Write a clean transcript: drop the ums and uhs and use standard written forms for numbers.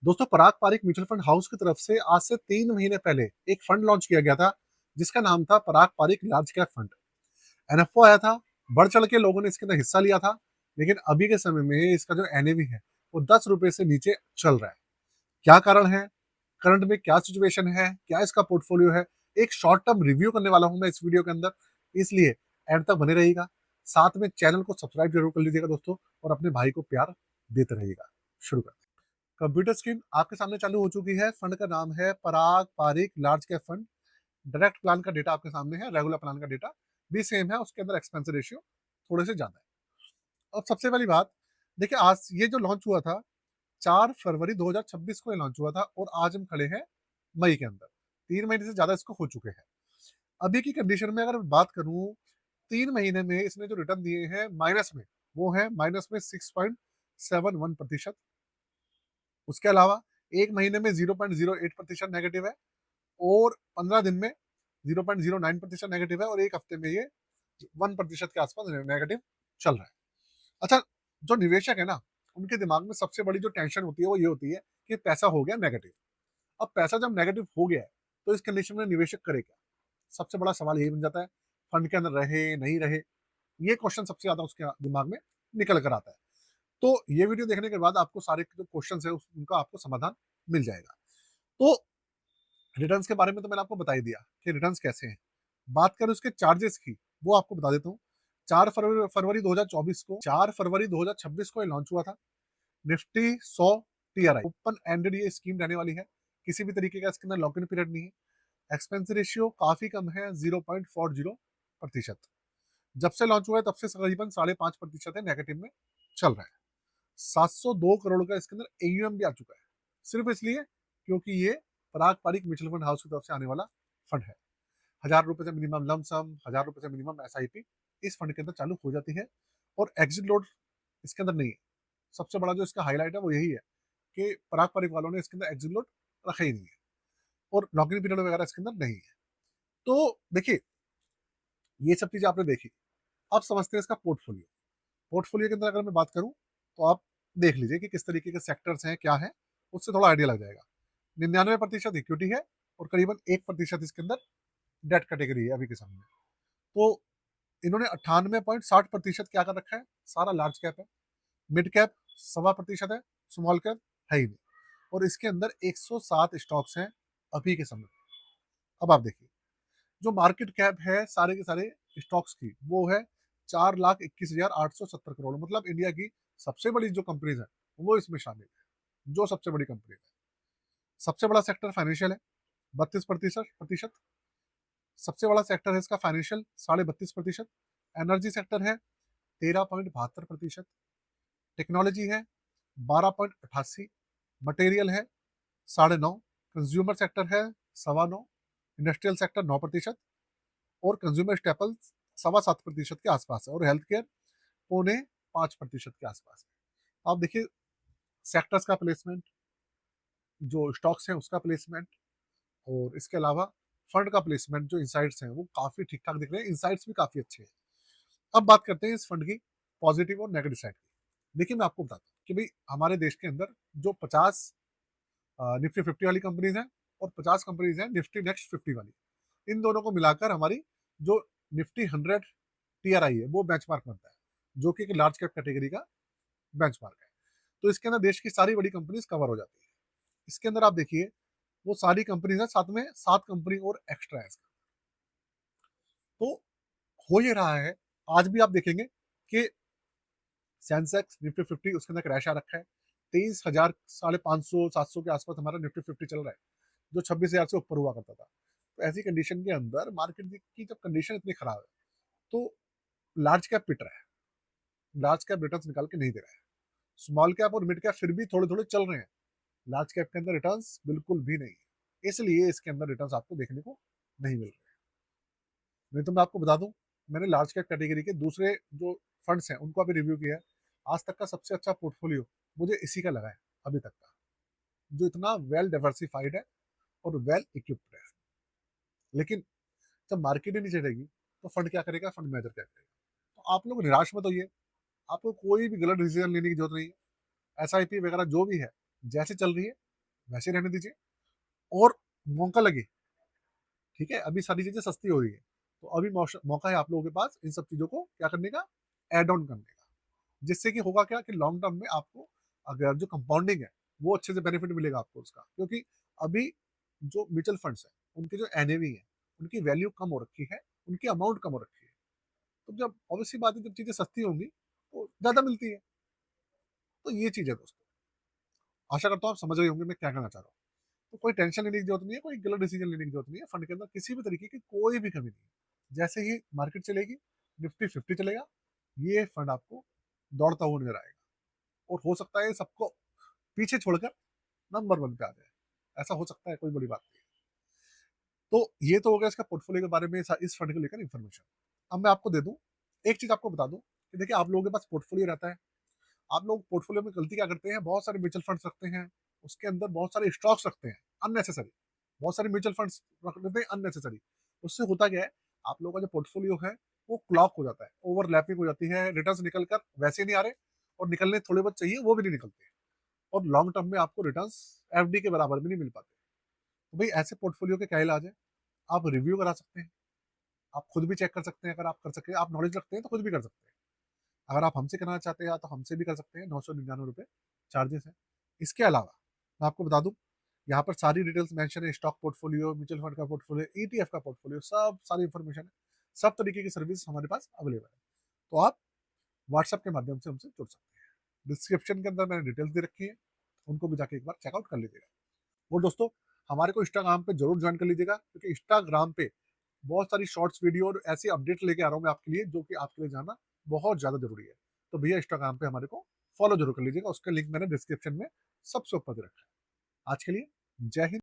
दोस्तों, पराग Pareek mutual fund house की तरफ से आज से 3 महीने पहले एक फंड लॉन्च किया गया था जिसका नाम था Parag Parikh large cap fund. NFO आया था, बढ़ चढ़ के लोगों ने इसके अंदर हिस्सा लिया था। लेकिन अभी के समय में इसका जो एनएवी है वो 10 रुपए से नीचे चल रहा है। क्या कारण है, करंट में क्या सिचुएशन है, क्या इसका पोर्टफोलियो है, एक शॉर्ट टर्म रिव्यू करने वाला हूं मैं इस वीडियो के अंदर। इसलिए एंड तक बने रहिएगा। साथ में चैनल को सब्सक्राइब जरूर कर लीजिएगा दोस्तों, और अपने भाई को प्यार देते रहिएगा। शुरू करते हैं। कंप्यूटर स्क्रीन आपके सामने चालू हो चुकी है। फंड का नाम है Parag Parikh large cap fund. Direct plan का डेटा आपके सामने है, रेगुलर प्लान का डेटा भी सेम है, उसके अंदर एक्सपेंस रेशियो थोड़े से ज्यादा है। अब सबसे पहली बात, देखिए आज ये जो लॉन्च हुआ था 4 फरवरी 2026 को ये लॉन्च हुआ था, और आज हम खड़े हैं मई के अंदर। 3 महीने से ज्यादा इसको हो चुके हैं। अभी की कंडीशन में अगर बात करूं, 3 महीने में इसने जो रिटर्न दिए हैं माइनस में, वो है माइनस में 6.71%। उसके अलावा एक महीने में 0.08% नेगेटिव है, और 15 दिन में 0.09% नेगेटिव है, और एक हफ्ते में ये 1% के आसपास नेगेटिव चल रहा है। अच्छा, जो निवेशक है ना, उनके दिमाग में सबसे बड़ी जो टेंशन होती है वो ये होती है कि पैसा हो गया नेगेटिव। अब पैसा जब नेगेटिव हो गया है तो इस कंडीशन में निवेशक करे क्या? सबसे बड़ा सवाल यही बन जाता है, फंड के अंदर रहे नहीं रहे। ये क्वेश्चन सबसे ज्यादा उसके दिमाग में निकल कर आता है। तो ये वीडियो देखने के बाद आपको सारे जो क्वेश्चन है उनका आपको समाधान मिल जाएगा। तो रिटर्न्स के बारे में तो मैंने आपको बता ही दिया कि रिटर्न्स कैसे हैं। बात करें उसके चार्जेस की, वो आपको बता देता हूँ। 4 फरवरी 2024 को ये लॉन्च हुआ था। निफ्टी 100 टीआरआई ओपन एंडेड ये स्कीम रहने वाली है। किसी भी तरीके का इसके अंदर लॉक इन पीरियड नहीं है। एक्सपेंस रेशियो काफी कम है, 0.40%। जब से लॉन्च हुआ है तब से तकरीबन 5.5% है, नेगेटिव में चल रहा है। 702 करोड़ का इसके अंदर एयूएम भी आ चुका है, सिर्फ इसलिए क्योंकि ये पराग पारिक म्यूचुअल फंड हाउस की तरफ से आने वाला फंड है। 1000 रुपए से मिनिमम लमसम, 1000 रुपए से मिनिमम एसआईपी इस फंड के अंदर चालू हो जाती है, और एग्जिट लोड इसके अंदर नहीं है। सबसे बड़ा जो इसका हाईलाइट है वो यही है कि पराग पारिक वालों ने इसके अंदर एग्जिट लोड रखा ही नहीं है, और लॉगिन पीरियड वगैरह इसके अंदर नहीं है। तो देखिए, ये सब चीजें आपने देखी। अब समझते हैं इसका पोर्टफोलियो। पोर्टफोलियो के अंदर अगर मैं बात करूं तो आप देख लीजिए कि किस तरीके के सेक्टर्स हैं, क्या है, उससे थोड़ा आइडिया लग जाएगा। 99% इक्विटी है, और करीबन 1% इसके अंदर डेट कैटेगरी है अभी के समय में। तो इन्होंने 98.60% क्या कर रखा है, सारा लार्ज कैप है। मिड कैप 1.25% है, स्मॉल कैप है ही नहीं। और इसके अंदर 107 स्टॉक्स हैं अभी के समय में। अब आप देखिए, जो मार्केट कैप है सारे के सारे स्टॉक्स की, वो है 4,21,870 करोड़। मतलब इंडिया की सबसे बड़ी जो कंपनीज है वो इसमें शामिल है, जो सबसे बड़ी कंपनी है। सबसे बड़ा सेक्टर फाइनेंशियल है, 32%। सबसे बड़ा सेक्टर है इसका फाइनेंशियल, 32.5%। एनर्जी सेक्टर है 13.72%। टेक्नोलॉजी है 12.88। मटेरियल है 9.5। कंज्यूमर सेक्टर है 9.25। Industrial sector 9%। और कंज्यूमर स्टेपल 7.25% के आसपास है, और हेल्थ केयर 4.5% के आसपास है। आप देखिए, सेक्टर्स का प्लेसमेंट, जो स्टॉक्स हैं उसका प्लेसमेंट, और इसके अलावा फंड का प्लेसमेंट, जो इंसाइट्स हैं वो काफी ठीक ठाक दिख रहे हैं। इंसाइट्स भी काफी अच्छे हैं। अब बात करते हैं इस फंड की पॉजिटिव और नेगेटिव साइड की। देखिए, मैं आपको बताता हूँ कि भाई हमारे देश के अंदर जो 50 निफ्टी 50 वाली कंपनीज हैं, और 50 कंपनीज हैं निफ्टी नेक्स्ट 50 वाली, इन दोनों को मिलाकर हमारी जो निफ्टी 100 टीआरआई है वो बेंचमार्क बनता है, जो कि एक लार्ज कैप कैटेगरी का बेंचमार्क है। तो इसके अंदर देश की सारी बड़ी कंपनीज कवर हो जाती है। इसके अंदर आप देखिए, वो सारी कंपनीज है, साथ में 7 कंपनी और एक्स्ट्रा है इसका। तो हो ये रहा है। आज भी आप देखेंगे कि सेंसेक्स निफ्टी 50 उसके अंदर क्रैश आ रखा है। 23,000 550 700 के आसपास हमारा निफ्टी 50 चल रहा है, जो 26,000 से ऊपर हुआ करता था। तो ऐसी कंडीशन के अंदर मार्केट की जब कंडीशन इतनी खराब है, तो लार्ज कैप पिट रहा है, लार्ज कैप रिटर्न निकाल के नहीं दे रहा है। स्मॉल कैप और मिड कैप फिर भी थोड़े थोड़े चल रहे हैं, लार्ज कैप के अंदर रिटर्न बिल्कुल भी नहीं है। इसलिए इसके अंदर रिटर्न आपको देखने को नहीं मिल रहे। नहीं तो मैं आपको बता दूं, मैंने लार्ज कैप कैटेगरी के दूसरे जो फंड्स हैं उनको अभी रिव्यू किया है। आज तक का सबसे अच्छा पोर्टफोलियो मुझे इसी का लगा है अभी तक का, जो इतना वेल डाइवर्सिफाइड है और वेल इक्विप्ड है। लेकिन जब मार्केट ही नहीं चढ़ेगी तो फंड क्या करेगा, फंड मैनेजर क्या करेगा? तो आप लोग निराश मत होइए। आपको कोई भी गलत डिसीजन लेने की जरूरत नहीं है। एसआईपी वगैरह जो भी है जैसे चल रही है वैसे रहने दीजिए। और मौका लगे, ठीक है, अभी सारी चीजें सस्ती हो रही है, तो अभी मौका है आप लोगों के पास इन सब चीजों को क्या करने का, एड ऑन करने का। जिससे कि होगा क्या कि लॉन्ग टर्म में आपको अगर जो कंपाउंडिंग है वो अच्छे से बेनिफिट मिलेगा आपको उसका, क्योंकि अभी जो म्यूचुअल फंड्स है उनकी जो एनएवी है उनकी वैल्यू कम हो रखी है, उनकी अमाउंट कम हो रखी है। तो जब ऑब्वियसली बात है, जब चीजें सस्ती होंगी तो ज्यादा मिलती है। तो ये चीज है दोस्तों, आशा करता हूँ आप समझ रहे होंगे मैं क्या कहना चाह रहा हूँ। तो कोई टेंशन लेने की जरूरत नहीं है, कोई गलत डिसीजन लेने की जरूरत नहीं है, फंड के अंदर किसी भी तरीके की कोई भी कमी नहीं है। जैसे ही मार्केट चलेगी, निफ्टी 50 चलेगा, ये फंड आपको दौड़ता हुआ नजर आएगा। और हो सकता है सबको पीछे छोड़कर नंबर 1 पे आ जाए, ऐसा हो सकता है, कोई बड़ी बात नहीं है। तो ये तो हो गया इसका पोर्टफोलियो के बारे में, इस फंड को लेकर इन्फॉर्मेशन। अब मैं आपको दे दूं, एक चीज आपको बता दूं कि देखिए आप लोगों के पास पोर्टफोलियो रहता है, आप लोग पोर्टफोलियो में गलती क्या करते हैं, बहुत सारे म्यूचुअल फंड्स रखते हैं, उसके अंदर बहुत सारे स्टॉक्स रखते हैं अननेसेसरी, बहुत सारे म्यूचुअल फंड्स रख लेते हैं अननेसेसरी। उससे होता क्या है, आप लोगों का जो पोर्टफोलियो है वो क्लॉक हो जाता है, ओवरलैपिंग हो जाती है, रिटर्न निकल कर वैसे नहीं आ रहे, और निकलने थोड़े बहुत चाहिए वो भी नहीं निकलते, और लॉन्ग टर्म में आपको रिटर्न एफडी के बराबर भी नहीं मिल पाते। तो भाई ऐसे पोर्टफोलियो के क्या इलाज है, आप रिव्यू करा सकते हैं, आप खुद भी चेक कर सकते हैं, अगर आप कर सके, आप नॉलेज रखते हैं तो खुद भी कर सकते हैं। अगर आप हमसे कराना चाहते हैं तो हमसे भी कर सकते हैं, 999 रुपये चार्जेस है। इसके अलावा मैं आपको बता दूं, यहाँ पर सारी डिटेल्स मेंशन है, स्टॉक पोर्टफोलियो, म्यूचुअल फंड का पोर्टफोलियो, ईटीएफ का पोर्टफोलियो, सब सारी इन्फॉर्मेशन है, सब तरीके की सर्विस हमारे पास अवेलेबल है। तो आप व्हाट्सएप के माध्यम से हमसे जुड़ सकते हैं। डिस्क्रिप्शन के अंदर मैंने डिटेल्स दे रखी है, उनको भी जाके एक बार चेकआउट कर लीजिएगा। और दोस्तों, हमारे को इंस्टाग्राम पे जरूर ज्वाइन कर लीजिएगा, क्योंकि इंस्टाग्राम पे बहुत सारी शॉर्ट्स वीडियो और ऐसी अपडेट लेके आ रहा हूँ मैं आपके लिए, जो कि आपके लिए जानना बहुत ज्यादा जरूरी है। तो भैया इंस्टाग्राम पे हमारे को फॉलो जरूर कर लीजिएगा, उसका लिंक मैंने डिस्क्रिप्शन में सबसे ऊपर दे रखा है। आज के लिए जय हिंद।